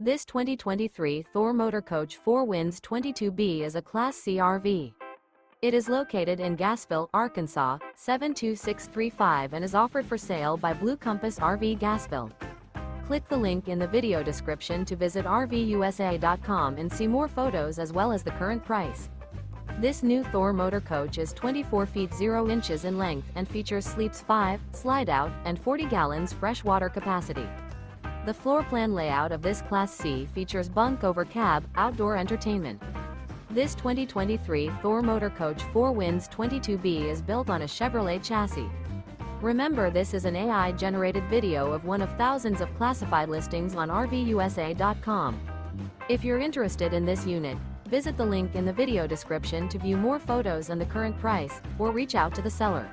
This 2023 Thor Motor Coach 4 Winds 22B is a Class C RV. It is located in Gassville, Arkansas, 72635 and is offered for sale by Blue Compass RV Gassville. Click the link in the video description to visit RVUSA.com and see more photos as well as the current price. This new Thor Motor Coach is 24 feet 0 inches in length and features sleeps 5, slide-out, and 40 gallons fresh water capacity. The floor plan layout of this Class C features Bunk Over Cab, outdoor entertainment. This 2023 Thor Motor Coach 4 Winds 22B is built on a Chevrolet chassis. Remember, this is an AI-generated video of one of thousands of classified listings on RVUSA.com. If you're interested in this unit, visit the link in the video description to view more photos and the current price, or reach out to the seller.